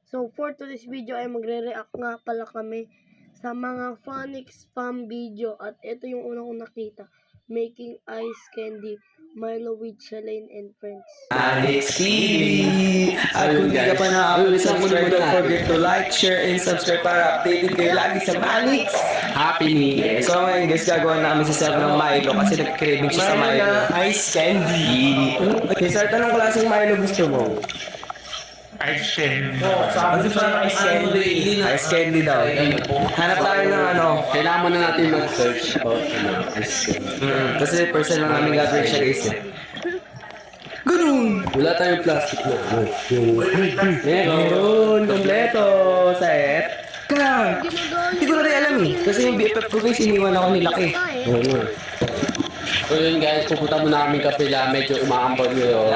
So, for today's video ay magre-react nga pala kami sa mga Phonics spam video. At ito yung una kong nakita. Making ice candy, Milo with Shalane and friends. Alex TV! At kung di ka pa nakaka-subscribe, don't forget to like, share, and subscribe para updated kayo lagi sa Alex Happy New Year! So ngayon guys, gagawa namin si Sir ng Milo kasi nag-craving siya sa Milo. Ice candy! Okay, Sir, tanong klaseng Milo gusto mo? Ice cream. Ano sa ice candy? Ice candy daw. Hanap tayo ng ano. Kailangan mo na natin mag-search about ice cream. Kasi person lang namin gagawin siya guys. Ganun! Wala tayong plastic na. Meron! Kompleto! Set! Ka! Hindi ko na rin alam eh. Kasi yung BFF ko guys, iniwan ako ni Laki. So yun guys, pupunta muna kami kapila. Medyo umaambag yun.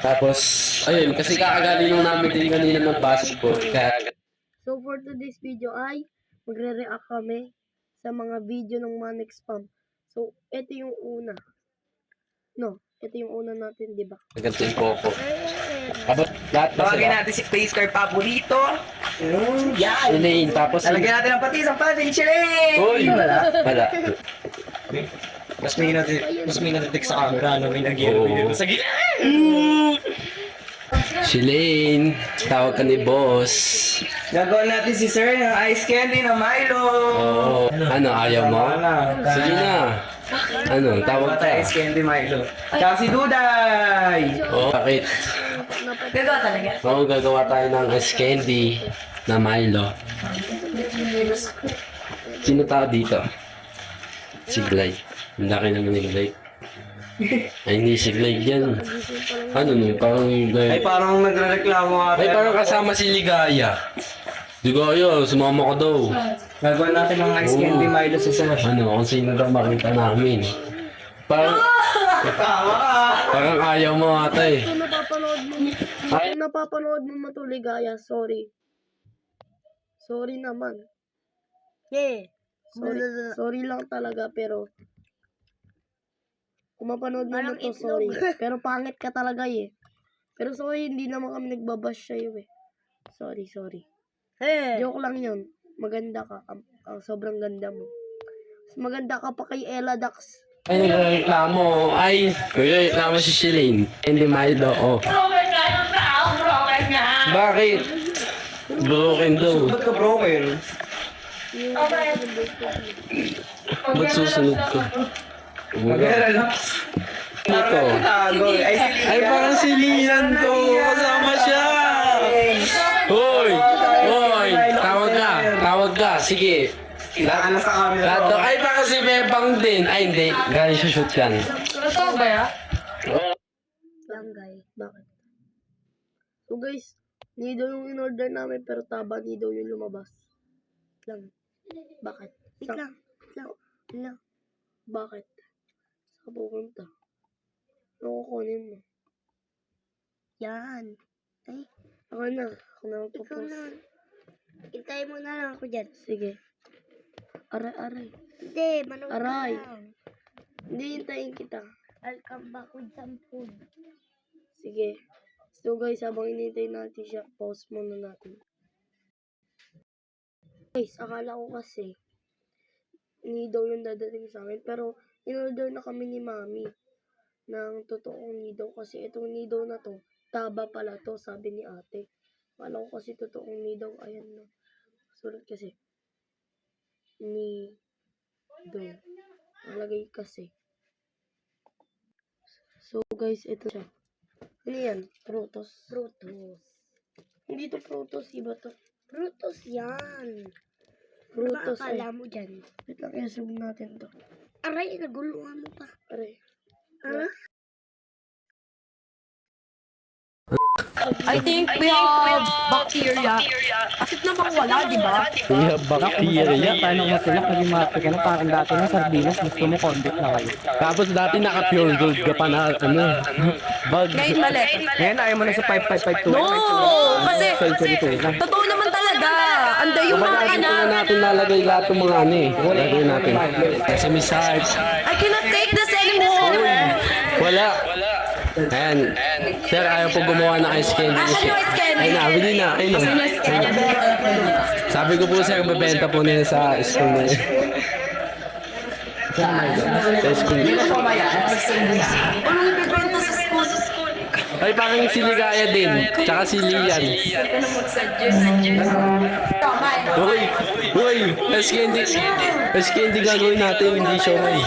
Tapos, ayun, kasi kakagaling nung namin din kanina ng basketball. Kaya, So, for today's video ay magre-react kami sa mga video ng Phonics spam. So, ito yung una. No, ito yung una natin, di ba? ganito yung Coco. Tapos, lahat na Tawagin sila. natin si Face Card Paborito. Yan! Elaine, tapos Talagyan natin ng patis ang patin, Shireen! Uy! Wala. Mas may natitik sa camera, no? May nag-yellow Oo. sa gila. Si Lane, tawag ka ni boss. Gagawa natin si Sir ng ice candy na Milo. Oo. Ano, ayaw mo? Sige na. Ano, tawag Bata ka. ice candy Milo. Tsaka si Duday. Oh, bakit? Gagawa talaga. Oo, gagawa tayo ng ice candy na Milo. Sino tao dito? Si Glide. Ang laki naman ni Glide. Ay, hindi si Glide yan. Ano no? Parang yung Ay Glide. parang nagreklamo nga. Ay, parang kasama si Ligaya. Ligaya, sumama ka daw. Gagawa natin ng ice candy Milo sa Sir. Ano, kung sino daw makita namin. Parang, Tama ka. parang ayaw mo ata eh. Kung napapanood mo, Ay. kung napapanood mo matuligaya, sorry. Sorry naman. Sorry lang talaga, pero kung mapanood mo na to, sorry. Pero pangit ka talaga eh. Pero sorry, hindi naman kami nagbabash sa'yo eh. Sorry. Joke lang yun. Maganda ka. Ang sobrang ganda mo. Mas maganda ka pa kay Ella Dax. Ay, nagreklamo. Ay, reklamo si Shilane. Hindi Milo, oh. Bakit? Broken daw. Ba't ka broken? Ba't susunod ko? Mag-relax. Ito. Ay, parang si Lian to. Kasama siya. Hoy! Hoy! Tawag ka. Sige. Kailangan na sa camera. Lato. Ay, parang si Bebang din. Ay, hindi. Galing siya shoot yan. Langgay. Bakit? So guys, nido yung in-order namin pero taba nido yung lumabas. Lang. Bakit? Lang. Bakit? Saan pupunta? Ano kukunin mo? Yan. Ay. Ako na. Ako na magpo-post. Intay mo na lang ako dyan. Sige. Aray. Hindi, manood ka Aray. lang. Hindi hintayin kita. I'll come back with some food. Sige. So guys, habang inintay natin siya, pause muna natin. Guys, akala ko kasi nido yung dadating sa amin. Pero in-order na kami ni Mami ng totoong nido. Kasi itong nido na to, taba pala to, sabi ni ate. Akala ko kasi totoong nido. Ayan na. Sulat kasi. Nido. Nalagay kasi. So guys, ito siya. Ano yan? Prutos. Hindi to prutos, iba to. Frutos yan. Prutos Ano akala mo dyan? Wait lang, i-zoom natin to. Aray, naguluhan mo pa. Aray. I think we have bacteria. Asit namang wala, di ba? We have bacteria. Paano mo sila pag mati ka na parang dati na sardinas, gusto mo convict na kayo. Tapos dati naka-pure gold ka pa na, ano, bag. Ngayon mali. Ngayon ayaw mo na sa 5552. No! Kasi, totoo naman talaga. Anday yung mga Lagi na natin lalagay lahat ng mga ano eh. Lagay natin. Kasi may sarge. I cannot take this anymore. Wala. Ayan. Sir, ayaw po gumawa ng ice candy. Asan yung ice candy? Ayun na, bili na. Ayun na. Asan yung ice candy? Sabi ko po sir, bebenta po nila sa school nila. Sa school nila. Anong ibibenta sa school? Ay, parang si Ligaya din. Tsaka si Lian. Uy! Uy! Ice candy. Ice candy gagawin natin, hindi siya may.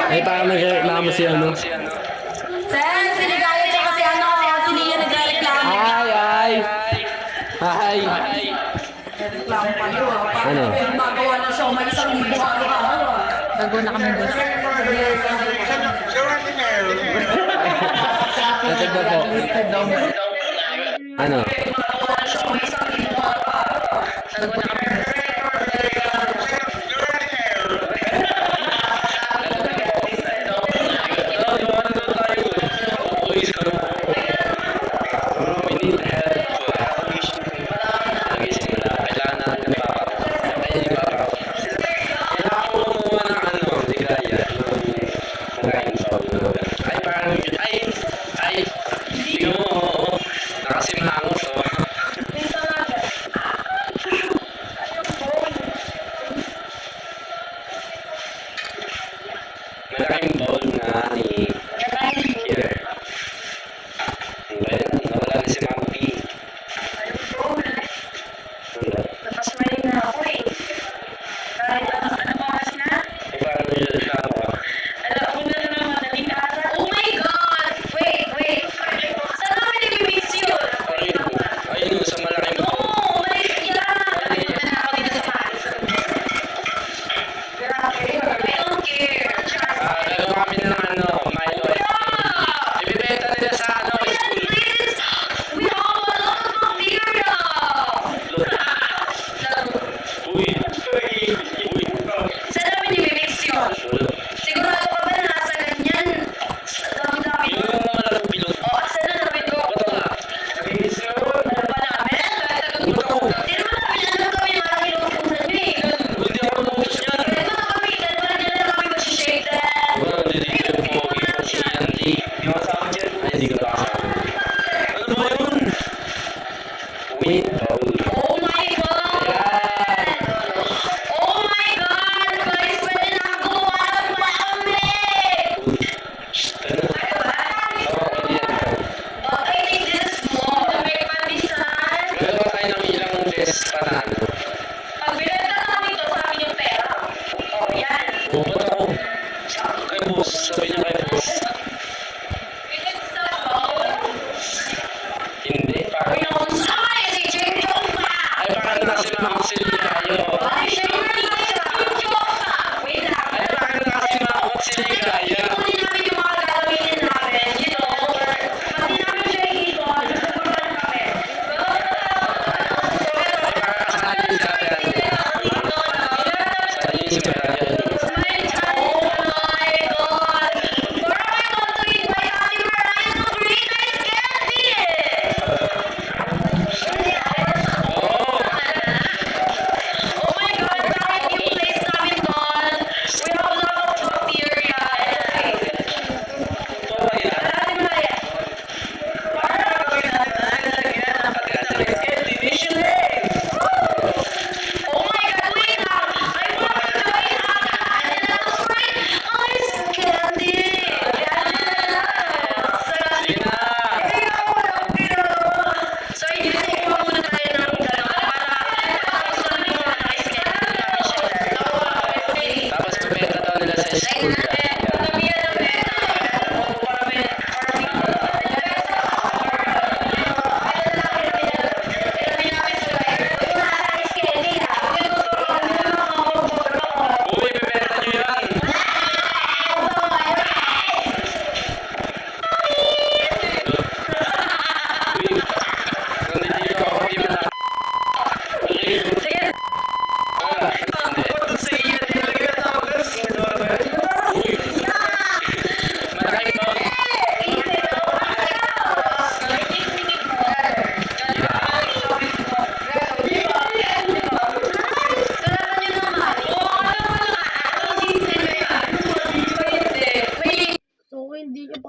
Ay, parang nagreklamo si ano. Sir, si Ligaya tsaka si ano, si Lia nagreklamo. Ay! Ay! Reklamo pa yun. Ano? Parang magawa ng show, may 1,000 araw-araw. Bago na kami doon. Natignan po. Ano? Ay, hindi mo. Nakasimhango to.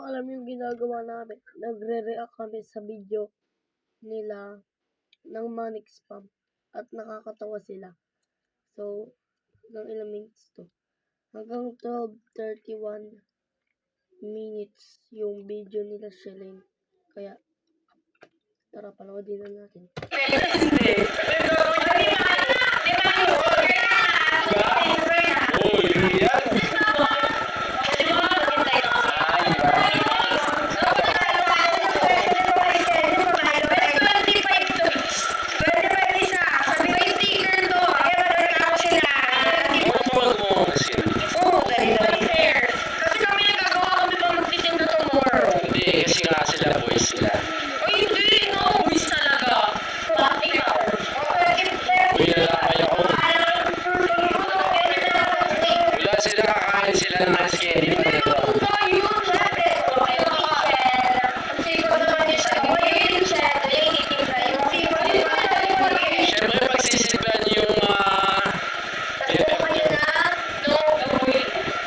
pa alam yung ginagawa namin. Nagre-react kami sa video nila ng Manic Spam at nakakatawa sila. So, hanggang ilang minutes to? Hanggang 12:31 minutes yung video nila Shelane. Kaya, tara, panoodin na natin. Hindi, kasi nga sila boys sila. Uy, nalakay ako. Wala sila kakain sila ng ice candy. Siyempre, pagsisilban yung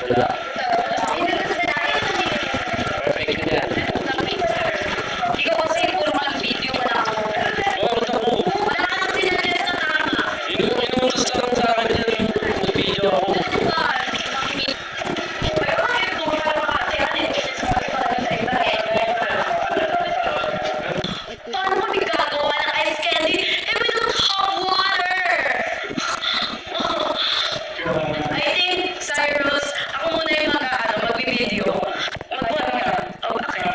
wala. Perfect na yan. Oo, ako. Inuutos ka lang sa akin yung video ako. Paano kami gagawa ng ice candy? Eh, we don't have water! I think, Cyrus, ako muna yung mag-video. Mag-vlog ka. Oh, okay.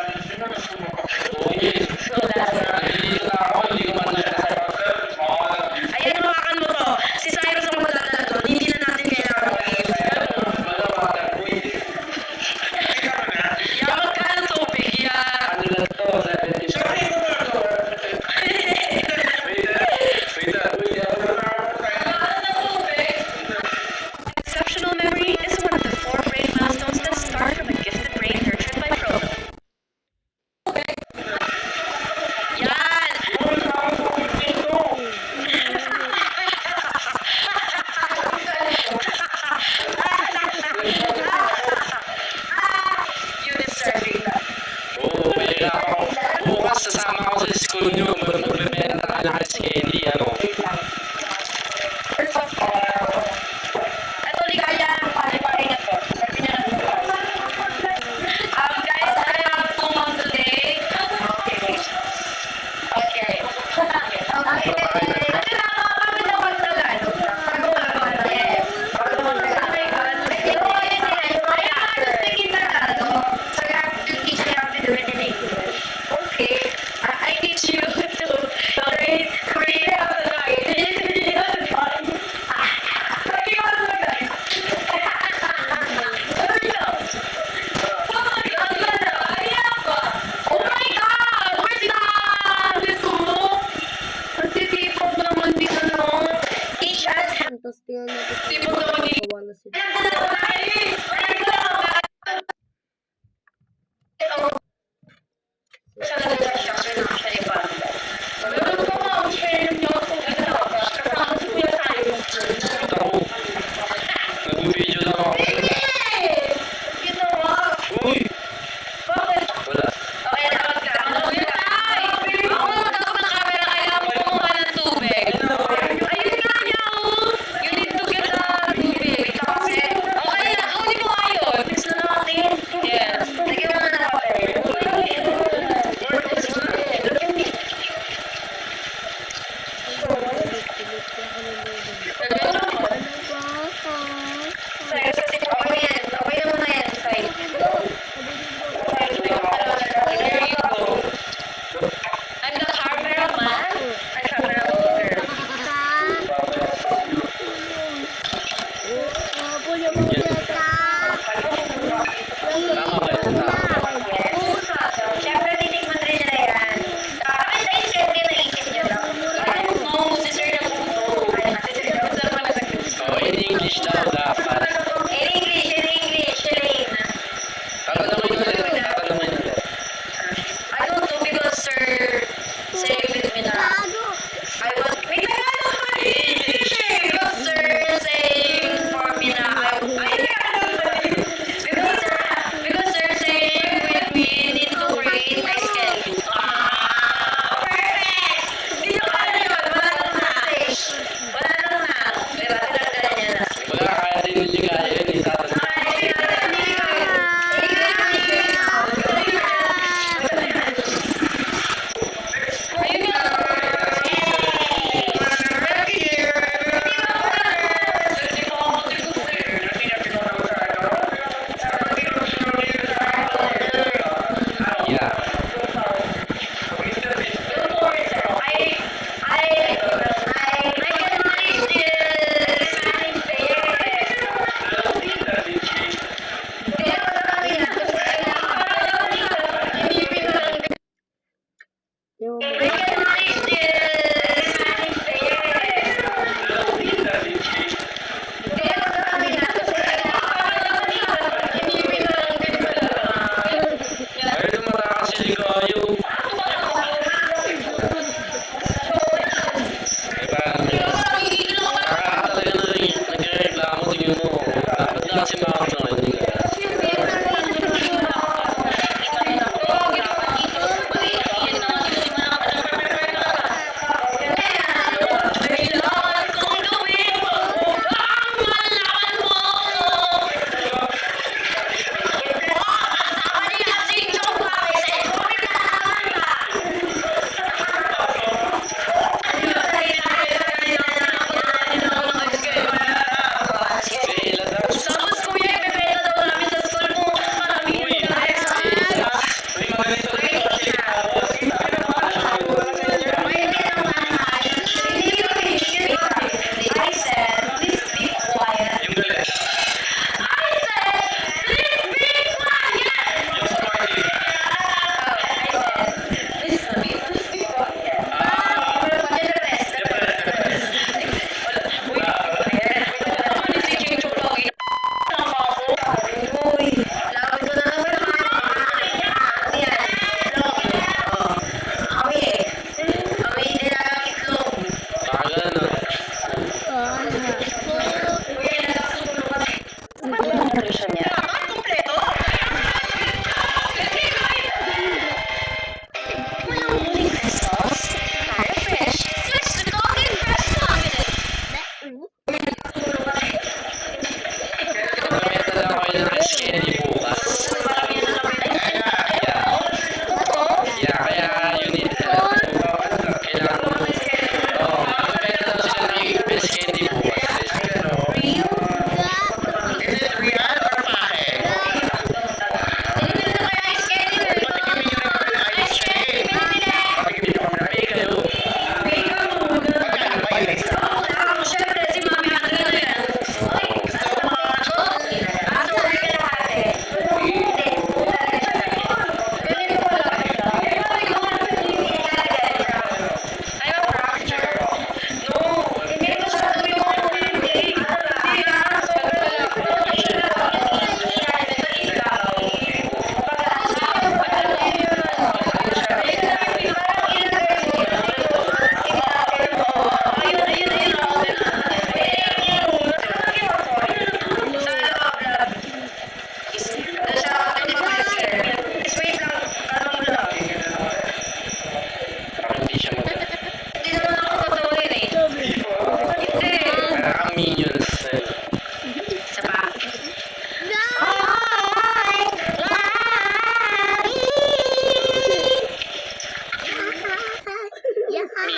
So, that's it. Nandito na ako, hindi ko man Ayan, hawakan mo to. Si Cyrus ang magdadala doon. Hindi na natin kailangan mag-give. Yeah, magkano tubig? Yeah. ano lang to, 70. Exceptional memory is one of the 4 brain milestones that start from a gifted brain nurtured by Pro. Yan! You deserve it. Oo, mayroon ako. Bukas sasama ako sa school nyo. Magbibenta tayo ng ice candy, ano. Ito, ligaya. Paliparin ito. Guys, I have 2 months today. Okay. Okay, I need you to read out the night.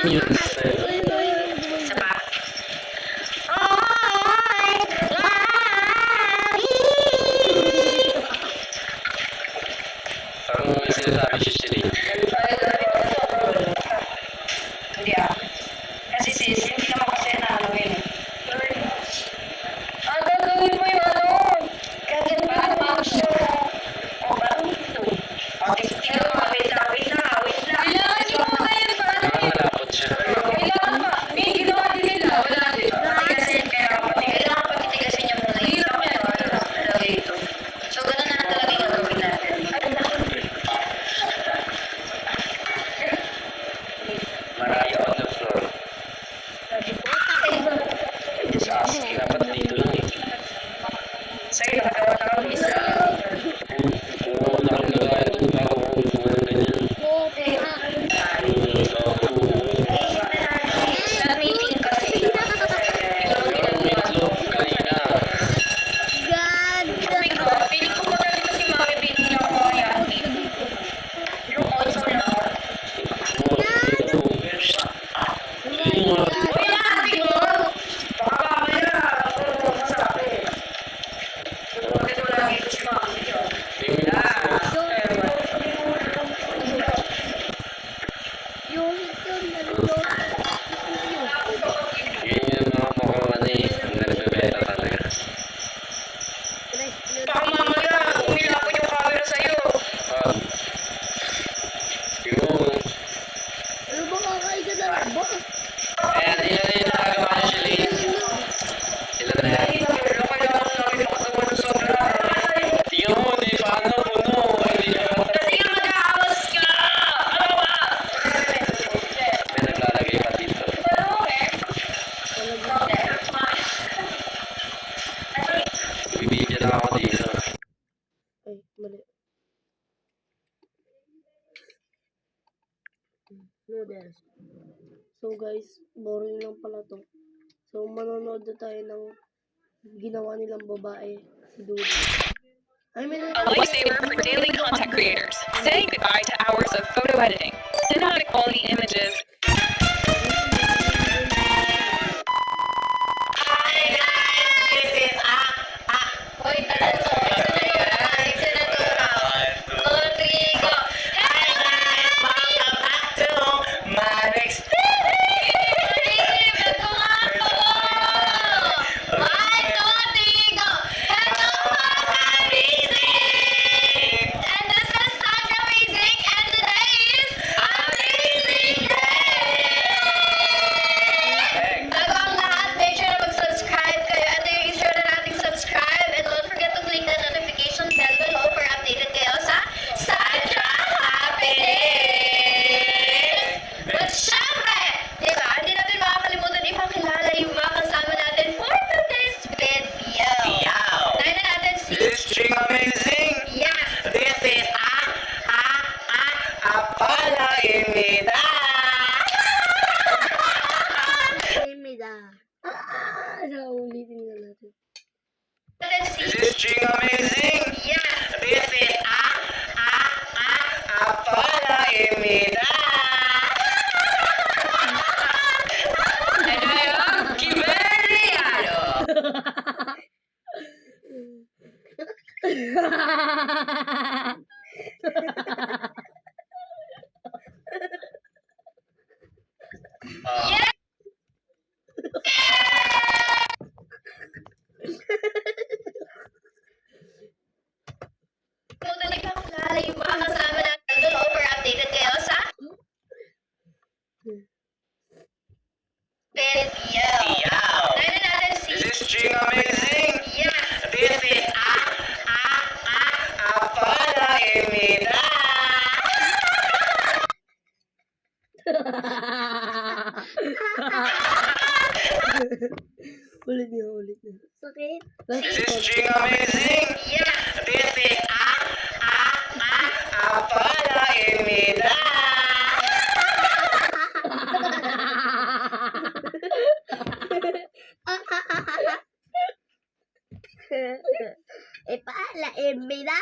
Isa pa. I love you. Parang may sinasabi siya sila. Hindi ah. Kasi sis, hindi naman kasi nakalawin. Gagawin mo yung ano. Gagawin mo yung mga show. O, parang ito. Autistic ka. Wait lang. Kailangan niyo pa kayo para Nakakalapot siya. kailangan pa. May ginawa din nila. Wala din. Patigasin. Kailangan patitigasin niya muna. Hirap yan. Talaga ito. So, ganun na lang talaga yung gagawin natin. Marami on the floor. Dapat dito lang eh. Sir, nakagawa na kami isa. Oo, nakagaya ng tao kung mga ganyan. Sa meeting kasi. Parang itlog kanina. Oh my God, feeling ko magaling kasi Mami Baby niya ako kaya. Yung also lang. Yung mga Uy, ate mo! Baka mamaya, masabi. Bakit wala dito si Mami niya? yun yung mga mukhang ano eh. Nagbebeta talaga. Baka mamaya, umilapon yung camera sa'yo. Ah. Yung ayan, ilan na yung nakagawa niya siya Lin? Ilan na yan? Pero kailangan namin makagawa ng sobra. Tingnan mo, di paano puno. Hindi siya Kasi nga mag-aawas ka! Ano ba? may naglalagay pa dito. Bibigyan lang ako dito. Ay, mali. Noodles. So guys, boring lang pala to. So manonood na tayo ng ginawa nilang babae, si Dude. I mean, A lifesaver for daily content creators. Saying goodbye to hours of photo editing. Cinematic quality images. Hoy, talanto. Ito na yun. Senatora. Rodrigo. Hi guys! Welcome back to my next Ito nga po! Hi, Rodrigo! Hello, mga amazing! And this is such amazing and today is amazing day! Bago ang lahat, make sure na mag-subscribe kayo and i-share na natin subscribe and don't forget to click the notification bell below for updated kayo sa Sadya Happening! But syempre, di ba, hindi natin makakalimutan ipakilala yung mga kasama natin for today's video. Tayo na natin si... String amazing! Yes! This is Apala Imida! Naulitin na natin. Natin si... String amazing! Yes! This is Apala Imida! And I am Kiberiano! Yes! Kung nagpapakilala yung mga kasama natin doon over updated kayo sa video. Tayo na natin si... String amazing! Yes! This is Apala Imida! Ulit niya. Sakit. String amazing! Yes! This is Apala Imida! Ipala, imbida.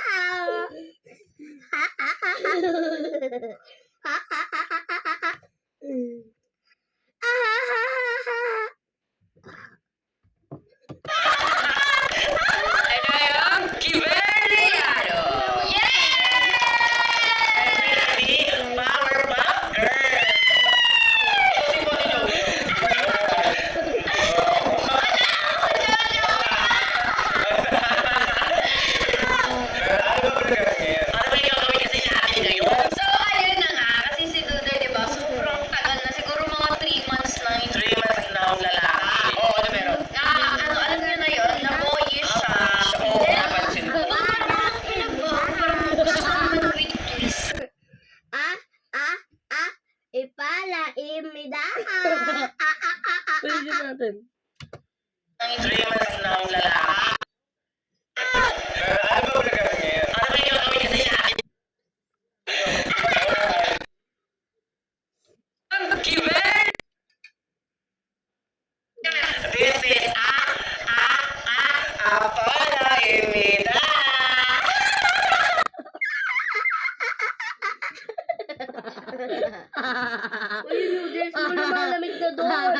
Pwede natin. Uy, yung noodles mo lumalamig na doon.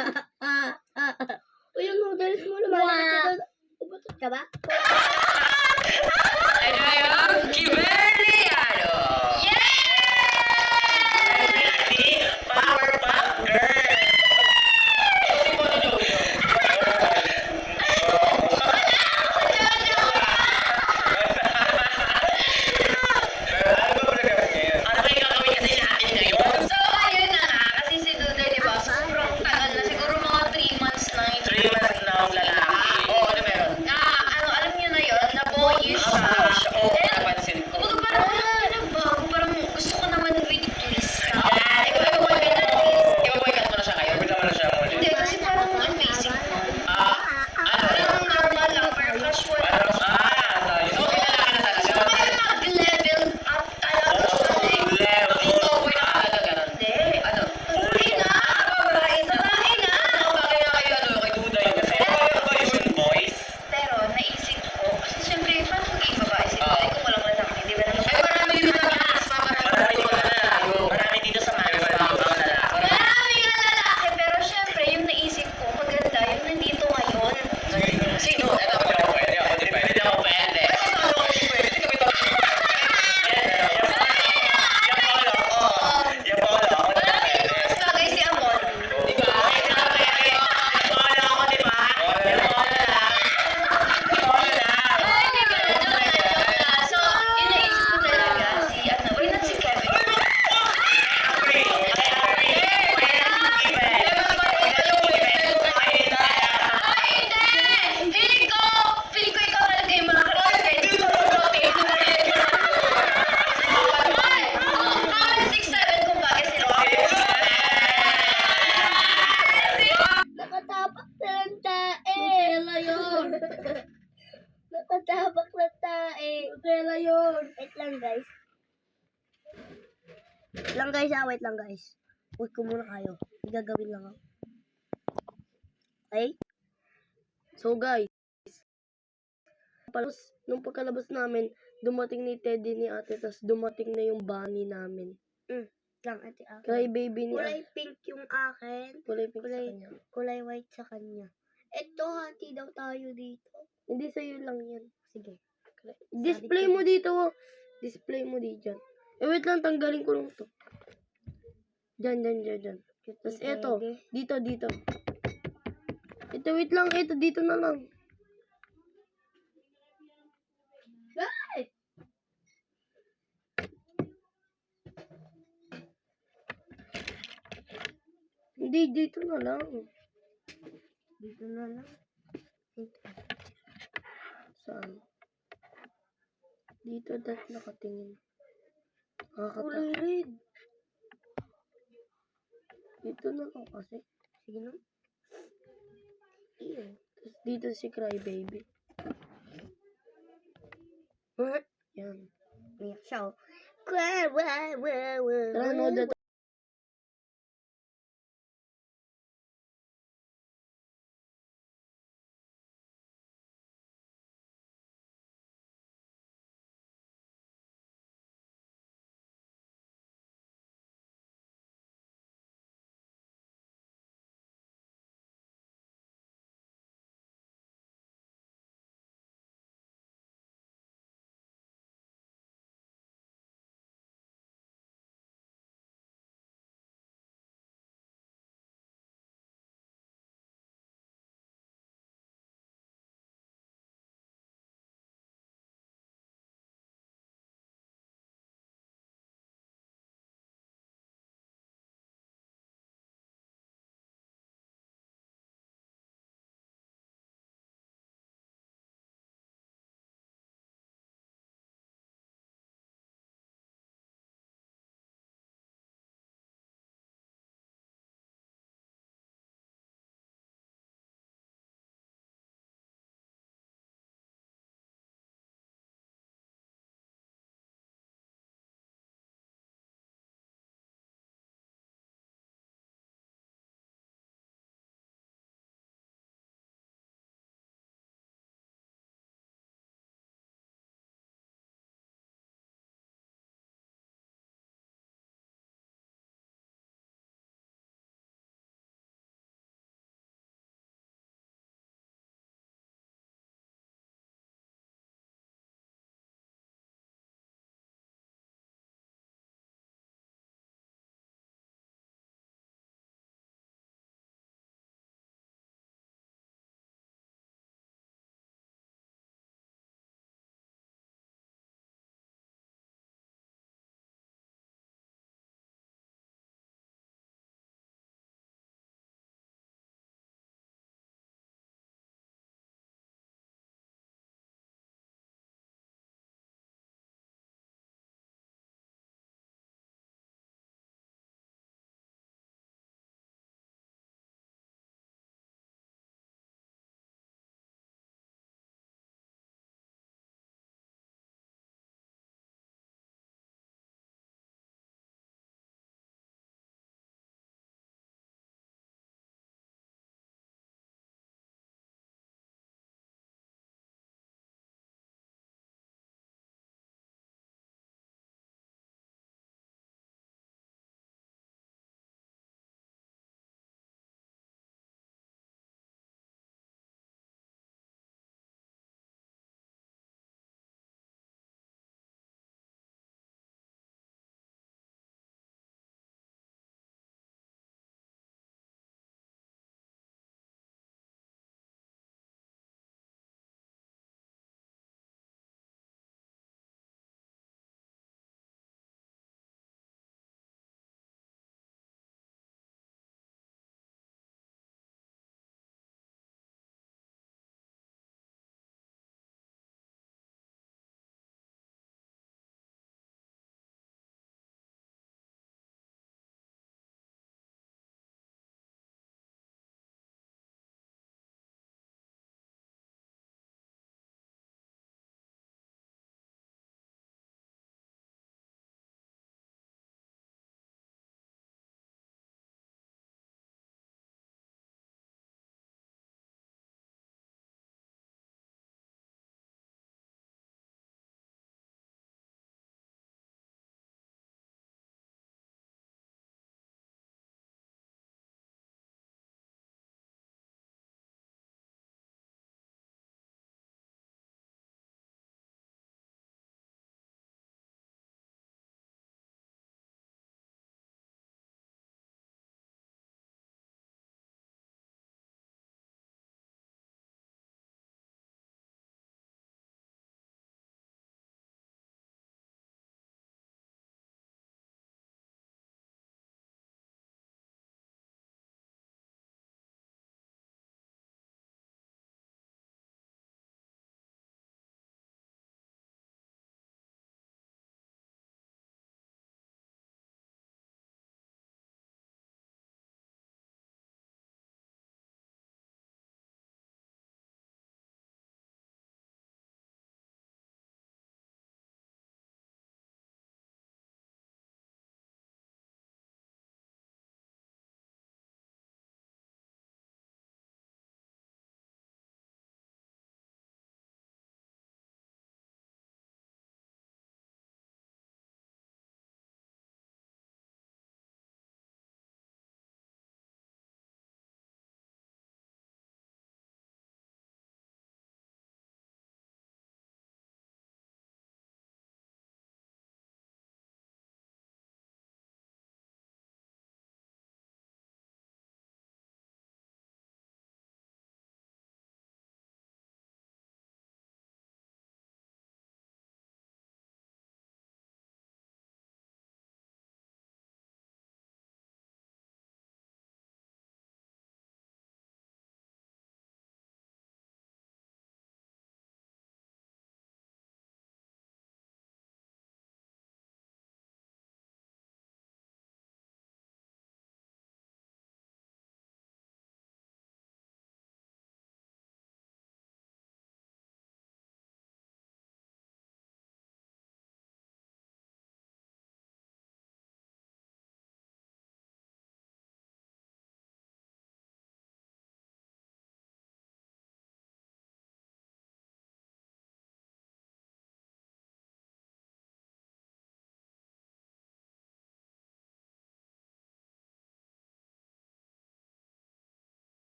Uy, yung noodles mo lumalamig na doon. Ubatot ka ba? So, ayun na nga. Kasi si Dudoy, di ba, sobrang tagal na. Siguro mga 3 months na yung 3 months na ang lalaki. Oo, ano meron? Alam niyo na yun, na boyish siya. Napansin ko. Kumbaga parang wala ka na bago. Parang gusto ko naman with twist ka. Ikaw mo na twist. Ibaboycott mo na siya kayo. Bitaw mo na siya mo. Hindi, kasi parang amazing po. Parang normal lang, pero casual. So, kailangan na talaga. So, kaya mag-level up talaga siya. Ito, boy na talaga ganun. Hindi. Hindi na. Babae na. Ang bagay na kayo, kay Duday. Kasi, Pero naisip ko, kasi syempre, paano maging babae si Dudoy kung walang lalaki? Di ba naman? ay marami dito sa Manas. Marami dito sa Manas. Marami nga lalaki, pero syempre, yung naisip ko, maganda, yung nandito ngayon. Sino? Ito, pwede ako pwede. Marami dito mas bagay si Amon. Ay, di ba? Joke lang. So, yung naisip ko talaga, why not si Kevin? Ay, hindi! Feeling ko ikaw talaga yung mga kapatid. Dito sa rotate na mga 6-7 kung bakit sila. Nakatapak na lang tae. Nutella yun. Nakatapak na tae. Nutella yun. Wait lang guys. Wait lang guys. Wait ko muna kayo. May gagawin lang ako. Okay? So guys, nung pagkalabas namin, dumating ni Teddy ni ate, tas dumating na yung bunny namin. Lang ate ako. Cry baby ni Kulay ate. pink yung akin. Kulay pink sa kanya. Kulay white sa kanya. Ito, hati daw tayo dito. Hindi sa'yo lang yan. Sige. Display mo dito. Oh. Display mo dito. Wait lang, tanggalin ko lang to. Diyan. Tapos eto, dito. Ito, wait lang, ito, dito na lang. Hindi, dito na lang. Dito na lang. Saan? Dito, dahil nakatingin. Kulay Nakakatakot. red. Dito na lang kasi. Sige na. Tapos dito si Cry Baby. Yan. Umiyak siya oh. Kwa, wa, wa, wa, Tara, wa, no,